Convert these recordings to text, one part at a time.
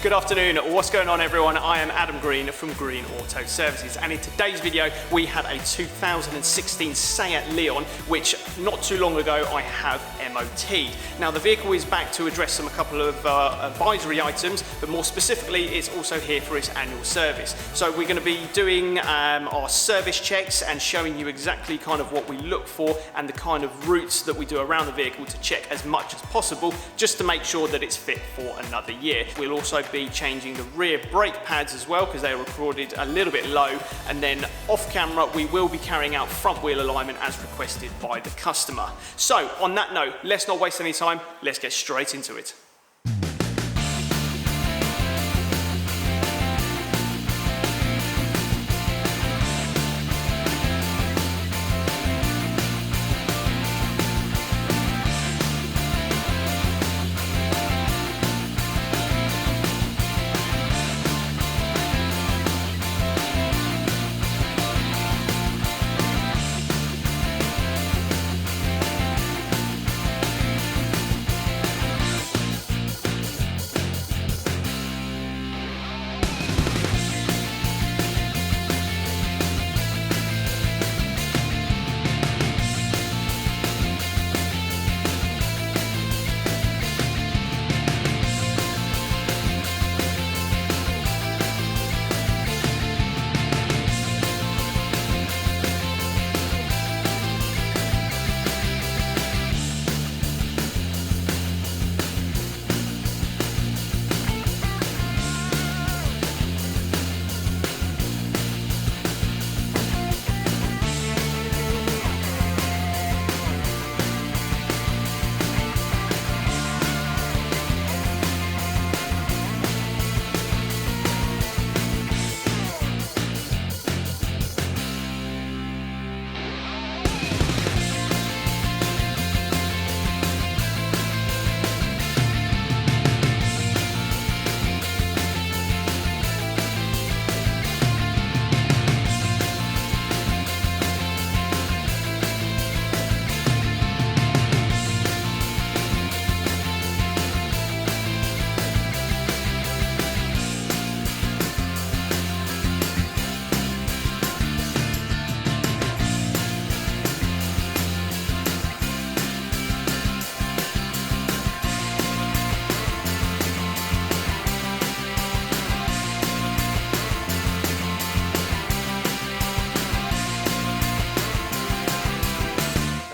Good afternoon, what's going on everyone? I am Adam Green from Green Auto Services, and in today's video we have a 2016 Seat Leon which not too long ago I have MOT'd. Now the vehicle is back to address a couple of advisory items, but more specifically it's also here for its annual service. So we're going to be doing our service checks and showing you exactly kind of what we look for and the kind of routes that we do around the vehicle to check as much as possible just to make sure that it's fit for another year. We'll also be changing the rear brake pads as well because they are recorded a little bit low, and then off camera we will be carrying out front wheel alignment as requested by the customer. So on that note, let's not waste any time, let's get straight into it.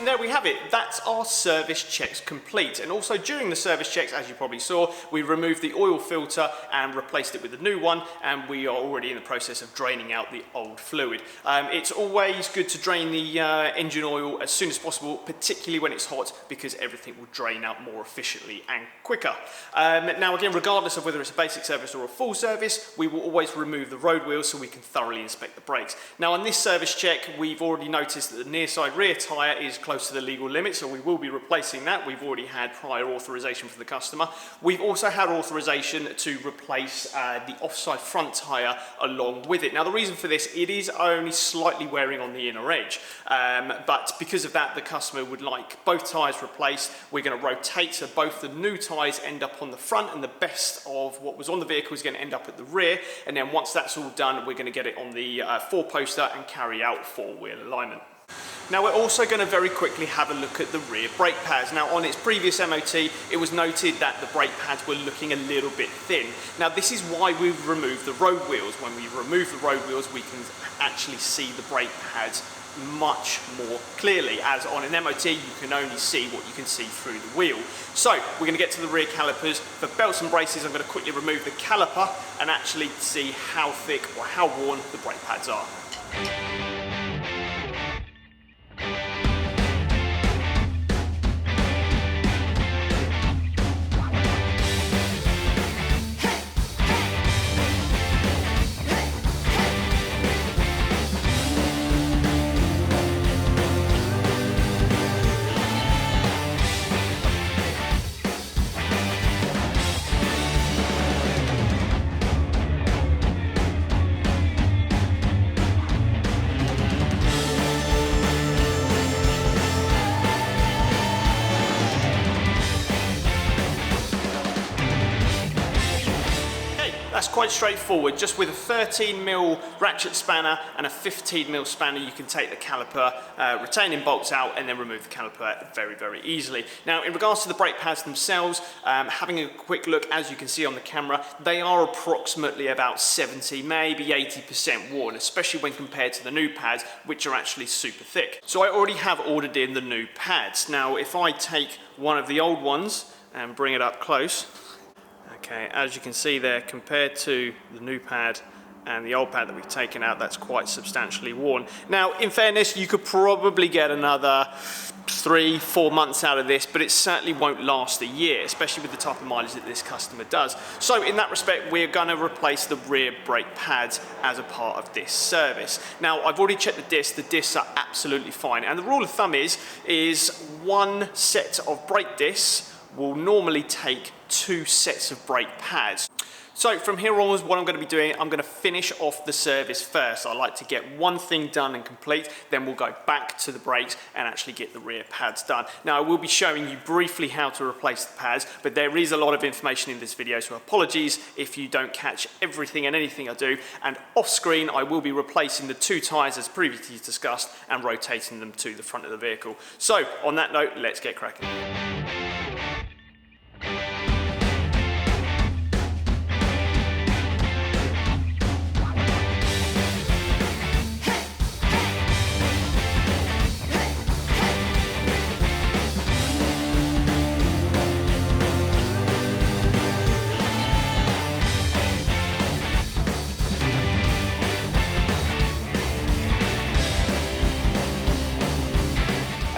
There we have it, that's our service checks complete. And also during the service checks, as you probably saw, we removed the oil filter and replaced it with a new one, and we are already in the process of draining out the old fluid. It's always good to drain the engine oil as soon as possible, particularly when it's hot, because everything will drain out more efficiently and quicker. Now again, regardless of whether it's a basic service or a full service, we will always remove the road wheels so we can thoroughly inspect the brakes. Now on this service check, we've already noticed that the near side rear tyre is close to the legal limit, so we will be replacing that. We've already had prior authorization for the customer. We've also had authorization to replace the offside front tyre along with it. Now the reason for this, it is only slightly wearing on the inner edge, but because of that the customer would like both tyres replaced. We're going to rotate so both the new tyres end up on the front and the best of what was on the vehicle is going to end up at the rear, and then once that's all done we're going to get it on the four-poster and carry out four-wheel alignment. Now we're also going to very quickly have a look at the rear brake pads. Now on its previous MOT it was noted that the brake pads were looking a little bit thin. Now this is why we've removed the road wheels. When we remove the road wheels we can actually see the brake pads much more clearly, as on an MOT you can only see what you can see through the wheel. So we're going to get to the rear calipers. For belts and braces I'm going to quickly remove the caliper and actually see how thick or how worn the brake pads are. That's quite straightforward. Just with a 13mm ratchet spanner and a 15mm spanner, you can take the caliper retaining bolts out and then remove the caliper very, very easily. Now, in regards to the brake pads themselves, having a quick look, as you can see on the camera, they are approximately about 70, maybe 80% worn, especially when compared to the new pads, which are actually super thick. So I already have ordered in the new pads. Now, if I take one of the old ones and bring it up close, okay, as you can see there, compared to the new pad and the old pad that we've taken out, that's quite substantially worn. Now, in fairness, you could probably get another 3-4 months out of this, but it certainly won't last a year, especially with the type of mileage that this customer does. So in that respect, we're going to replace the rear brake pads as a part of this service. Now, I've already checked the discs. The discs are absolutely fine. And the rule of thumb is one set of brake discs will normally take 2 sets of brake pads. So from here onwards, what I'm going to be doing, I'm going to finish off the service first. I like to get one thing done and complete, then we'll go back to the brakes and actually get the rear pads done. Now, I will be showing you briefly how to replace the pads, but there is a lot of information in this video, so apologies if you don't catch everything and anything I do. And off screen, I will be replacing the 2 tyres as previously discussed and rotating them to the front of the vehicle. So on that note, let's get cracking.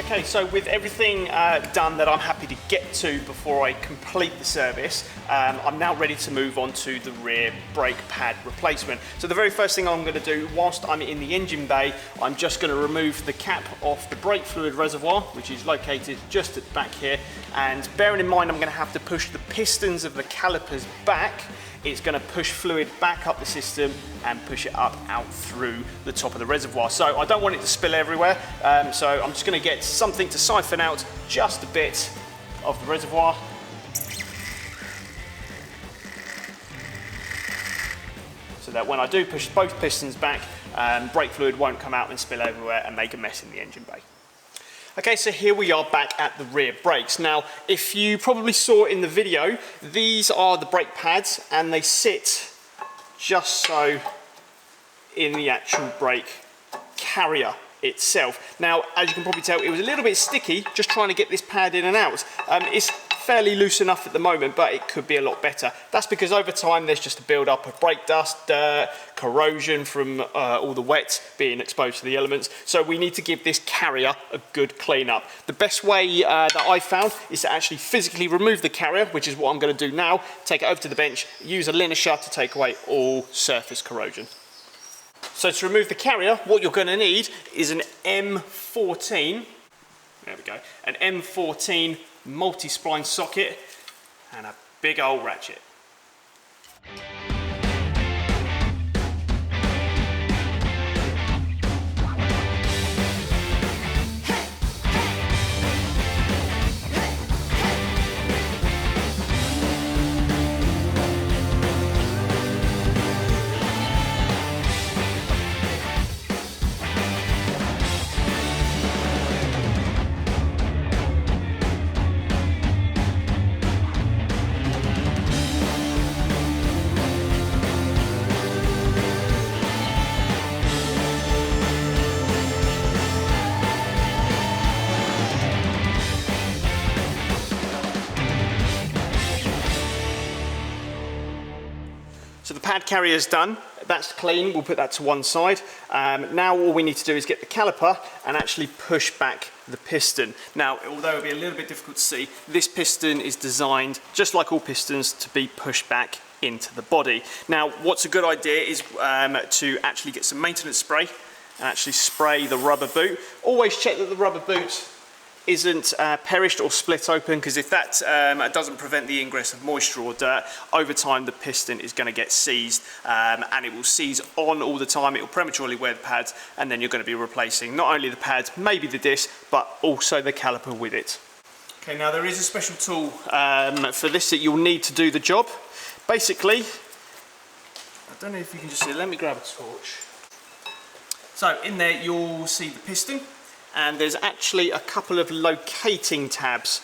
Okay, so with everything done that I'm happy to get to before I complete the service, I'm now ready to move on to the rear brake pad replacement. So the very first thing I'm going to do whilst I'm in the engine bay, I'm just going to remove the cap off the brake fluid reservoir, which is located just at the back here. And bearing in mind I'm going to have to push the pistons of the calipers back, it's going to push fluid back up the system and push it up out through the top of the reservoir. So I don't want it to spill everywhere, so I'm just going to get something to siphon out just a bit of the reservoir. So that when I do push both pistons back, brake fluid won't come out and spill everywhere and make a mess in the engine bay. Okay, so here we are back at the rear brakes. Now, if you probably saw in the video, these are the brake pads and they sit just so in the actual brake carrier itself. Now, as you can probably tell, it was a little bit sticky just trying to get this pad in and out. It's fairly loose enough at the moment, but it could be a lot better. That's because over time there's just a build up of brake dust, dirt, corrosion from all the wet being exposed to the elements. So we need to give this carrier a good clean up. The best way that I found is to actually physically remove the carrier, which is what I'm going to do now. Take it over to the bench, use a linisher to take away all surface corrosion. So to remove the carrier, what you're going to need is an M14, there we go, an M14 multi-spline socket and a big old ratchet. So the pad carrier is done, that's clean, we'll put that to one side. Now all we need to do is get the caliper and actually push back the piston. Now, although it'll be a little bit difficult to see, this piston is designed, just like all pistons, to be pushed back into the body. Now, what's a good idea is to actually get some maintenance spray and actually spray the rubber boot. Always check that the rubber boot isn't perished or split open, because if that doesn't prevent the ingress of moisture or dirt, over time the piston is going to get seized and it will seize on all the time. It will prematurely wear the pads, and then you're going to be replacing not only the pads, maybe the disc, but also the caliper with it. Okay, now there is a special tool for this that you'll need to do the job. Basically, I don't know if you can just see, let me grab a torch. So in there you'll see the piston, and there's actually a couple of locating tabs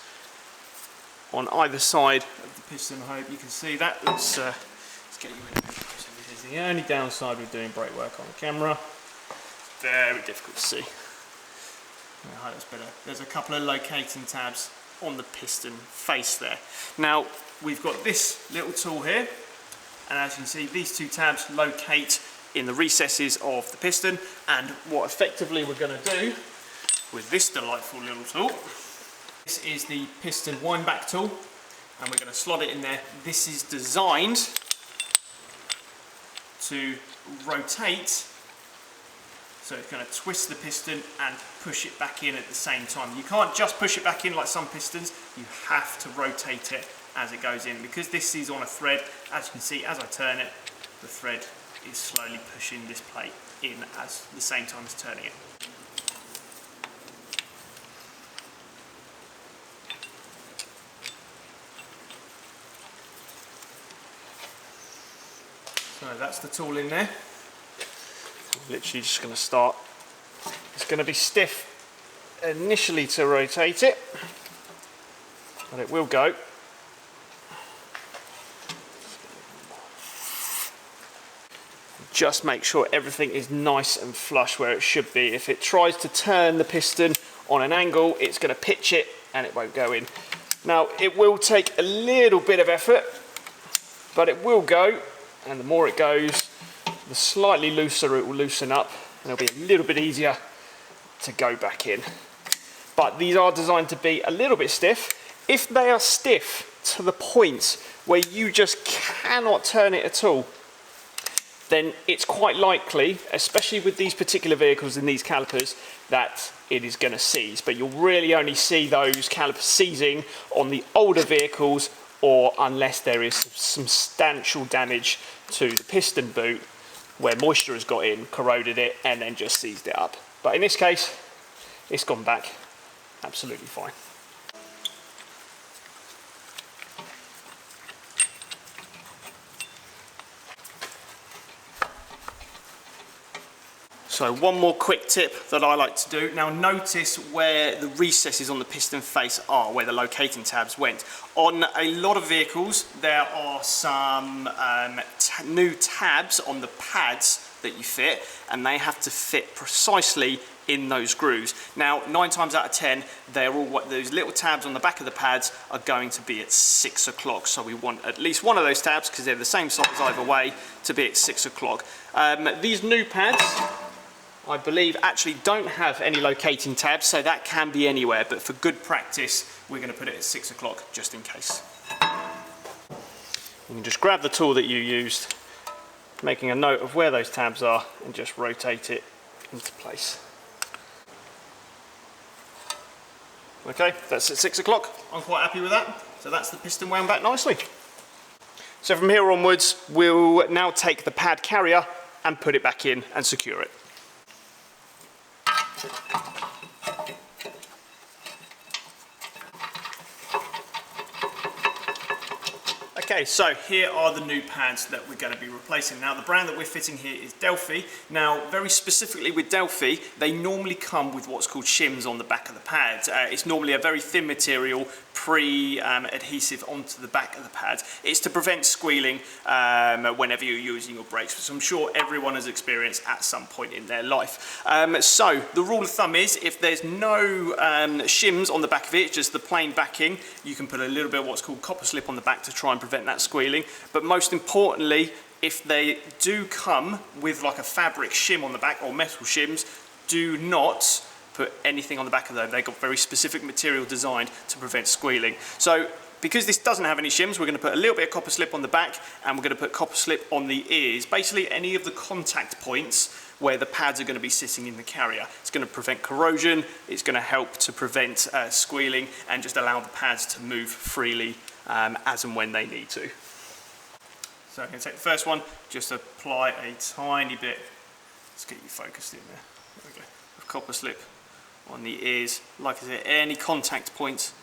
on either side of the piston. I hope you can see that. Let's get you in. So this is the only downside with doing brake work on camera. It's very difficult to see. I hope that's better. There's a couple of locating tabs on the piston face there. Now we've got this little tool here, and as you can see, these two tabs locate in the recesses of the piston, and what effectively we're going to do with this delightful little tool, this is the piston wind back tool, and we're going to slot it in there. This is designed to rotate, so it's going to twist the piston and push it back in at the same time. You can't just push it back in like some pistons, you have to rotate it as it goes in. Because this is on a thread, as you can see, as I turn it, the thread is slowly pushing this plate in at the same time as turning it. So that's the tool in there. Literally just going to start. It's going to be stiff initially to rotate it, but it will go. Just make sure everything is nice and flush where it should be. If it tries to turn the piston on an angle, it's going to pitch it and it won't go in. Now it will take a little bit of effort, but it will go, and the more it goes, the slightly looser it will loosen up, and it'll be a little bit easier to go back in. But these are designed to be a little bit stiff. If they are stiff to the point where you just cannot turn it at all, then it's quite likely, especially with these particular vehicles and these calipers, that it is going to seize. But you'll really only see those calipers seizing on the older vehicles, or unless there is substantial damage to the piston boot, where moisture has got in, corroded it, and then just seized it up. But in this case, it's gone back absolutely fine. So one more quick tip that I like to do. Now notice where the recesses on the piston face are, where the locating tabs went. On a lot of vehicles, there are some new tabs on the pads that you fit, and they have to fit precisely in those grooves. Now 9 times out of 10, they're all those little tabs on the back of the pads are going to be at 6 o'clock. So we want at least one of those tabs, because they're the same size either way, to be at 6 o'clock. These new pads, I believe, actually don't have any locating tabs, so that can be anywhere, but for good practice we're going to put it at 6 o'clock just in case. You can just grab the tool that you used, making a note of where those tabs are, and just rotate it into place. Okay, that's at 6 o'clock. I'm quite happy with that. So that's the piston wound back nicely. So from here onwards, we'll now take the pad carrier and put it back in and secure it. Okay, so here are the new pads that we're going to be replacing. Now the brand that we're fitting here is Delphi. Now very specifically with Delphi, they normally come with what's called shims on the back of the pads. It's normally a very thin material, pre-adhesive onto the back of the pads. It's to prevent squealing whenever you're using your brakes, which I'm sure everyone has experienced at some point in their life. So the rule of thumb is, if there's no shims on the back of it, just the plain backing, you can put a little bit of what's called copper slip on the back to try and prevent that squealing. But most importantly, if they do come with like a fabric shim on the back or metal shims, do not put anything on the back of them. They've got very specific material designed to prevent squealing. So because this doesn't have any shims, we're going to put a little bit of copper slip on the back, and we're going to put copper slip on the ears, basically any of the contact points where the pads are going to be sitting in the carrier. It's going to prevent corrosion, it's going to help to prevent squealing, and just allow the pads to move freely as and when they need to. So I'm going to take the first one, just apply a tiny bit, let's get you focused in there, there we go, of copper slip on the ears. Like I said, any contact points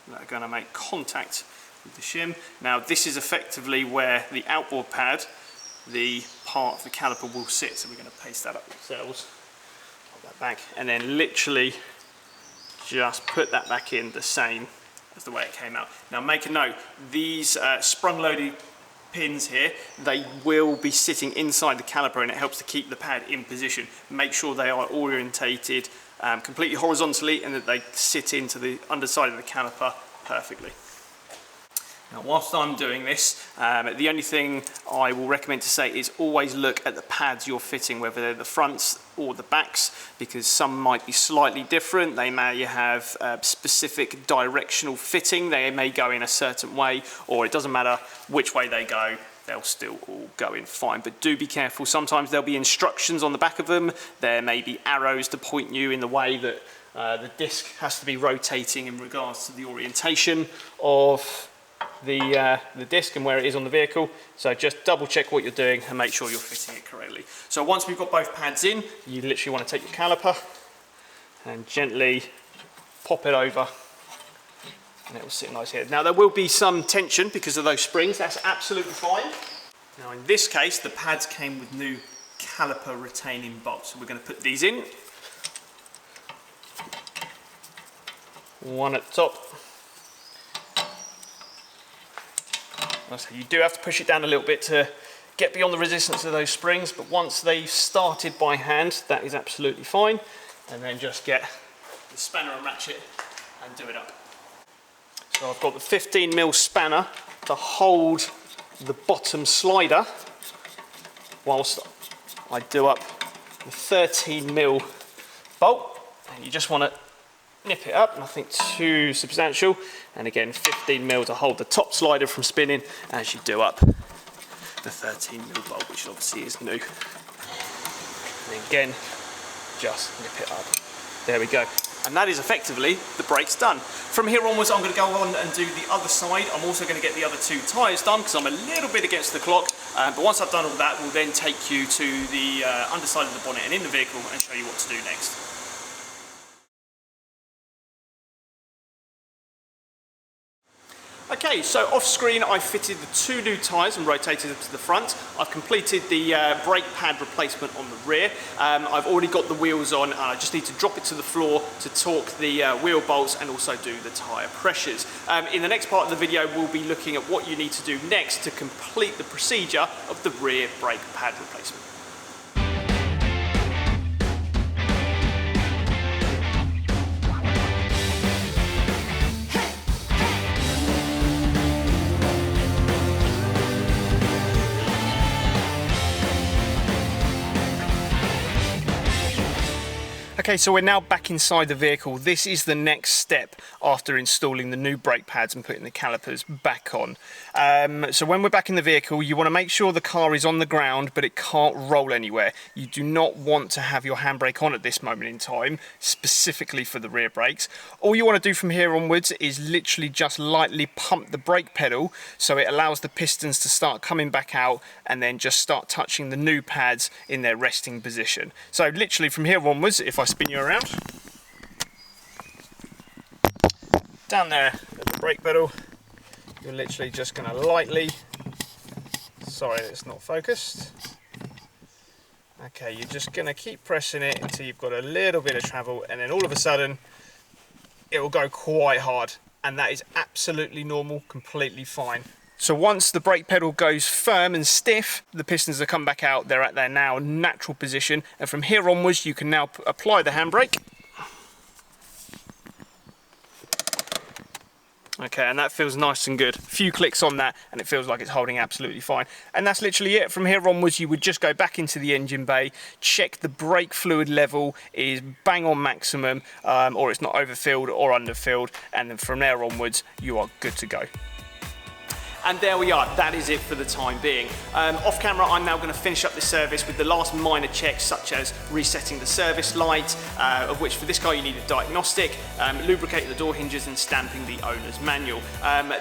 that are going to make contact with the shim. Now this is effectively where the outboard pad, the part of the caliper will sit, so we're going to paste that up ourselves, put that back, and then literally just put that back in the same as the way it came out. Now make a note, these sprung loaded pins here, they will be sitting inside the caliper, and it helps to keep the pad in position. Make sure they are orientated completely horizontally and that they sit into the underside of the caliper perfectly. Now whilst I'm doing this, the only thing I will recommend to say is always look at the pads you're fitting, whether they're the fronts or the backs, because some might be slightly different. They may have specific directional fitting, they may go in a certain way, or it doesn't matter which way they go, they'll still all go in fine. But do be careful, sometimes there'll be instructions on the back of them, there may be arrows to point you in the way that the disc has to be rotating in regards to the orientation of the disc and where it is on the vehicle. So just double check what you're doing and make sure you're fitting it correctly. So once we've got both pads in, you literally want to take your caliper and gently pop it over, and it will sit nice here. Now there will be some tension because of those springs, that's absolutely fine. Now in this case, the pads came with new caliper retaining bolts. So we're going to put these in. One at the top. So you do have to push it down a little bit to get beyond the resistance of those springs, but once they've started by hand, that is absolutely fine. And then just get the spanner and ratchet and do it up. So I've got the 15mm spanner to hold the bottom slider whilst I do up the 13mm bolt. And you just want to nip it up, nothing too substantial, and again 15mm to hold the top slider from spinning as you do up the 13mm bolt, which obviously is new. And again, just nip it up. There we go. And that is effectively the brakes done. From here onwards, I'm going to go on and do the other side. I'm also going to get the other two tyres done because I'm a little bit against the clock. But once I've done all that, we'll then take you to the underside of the bonnet and in the vehicle and show you what to do next. Okay, so off screen I fitted the two new tyres and rotated them to the front. I've completed the brake pad replacement on the rear. I've already got the wheels on, and I just need to drop it to the floor to torque the wheel bolts and also do the tyre pressures. In the next part of the video we'll be looking at what you need to do next to complete the procedure of the rear brake pad replacement. Okay, so we're now back inside the vehicle. This is the next step after installing the new brake pads and putting the calipers back on. So when we're back in the vehicle, you want to make sure the car is on the ground, but it can't roll anywhere. You do not want to have your handbrake on at this moment in time, specifically for the rear brakes. All you want to do from here onwards is literally just lightly pump the brake pedal so it allows the pistons to start coming back out and then just start touching the new pads in their resting position. So literally from here onwards, if I spin you around, down there at the brake pedal, you're literally just going to lightly, sorry it's not focused, okay, you're just going to keep pressing it until you've got a little bit of travel, and then all of a sudden it will go quite hard, and that is absolutely normal, completely fine. So once the brake pedal goes firm and stiff, the pistons have come back out, they're at their now natural position, and from here onwards you can now apply the handbrake. Okay, and that feels nice and good. A few clicks on that and it feels like it's holding absolutely fine. And that's literally it. From here onwards you would just go back into the engine bay, check the brake fluid level is bang on maximum, or it's not overfilled or underfilled, and then from there onwards you are good to go. And there we are, that is it for the time being. Off camera, I'm now going to finish up this service with the last minor checks, such as resetting the service light, of which for this car you need a diagnostic, lubricating the door hinges and stamping the owner's manual.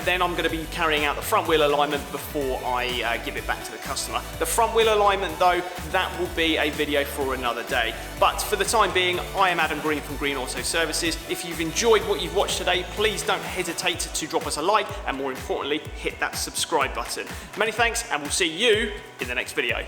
Then I'm going to be carrying out the front wheel alignment before I give it back to the customer. The front wheel alignment though, that will be a video for another day. But for the time being, I am Adam Green from Green Auto Services. If you've enjoyed what you've watched today, please don't hesitate to drop us a like, and more importantly, hit that subscribe button. Many thanks, and we'll see you in the next video.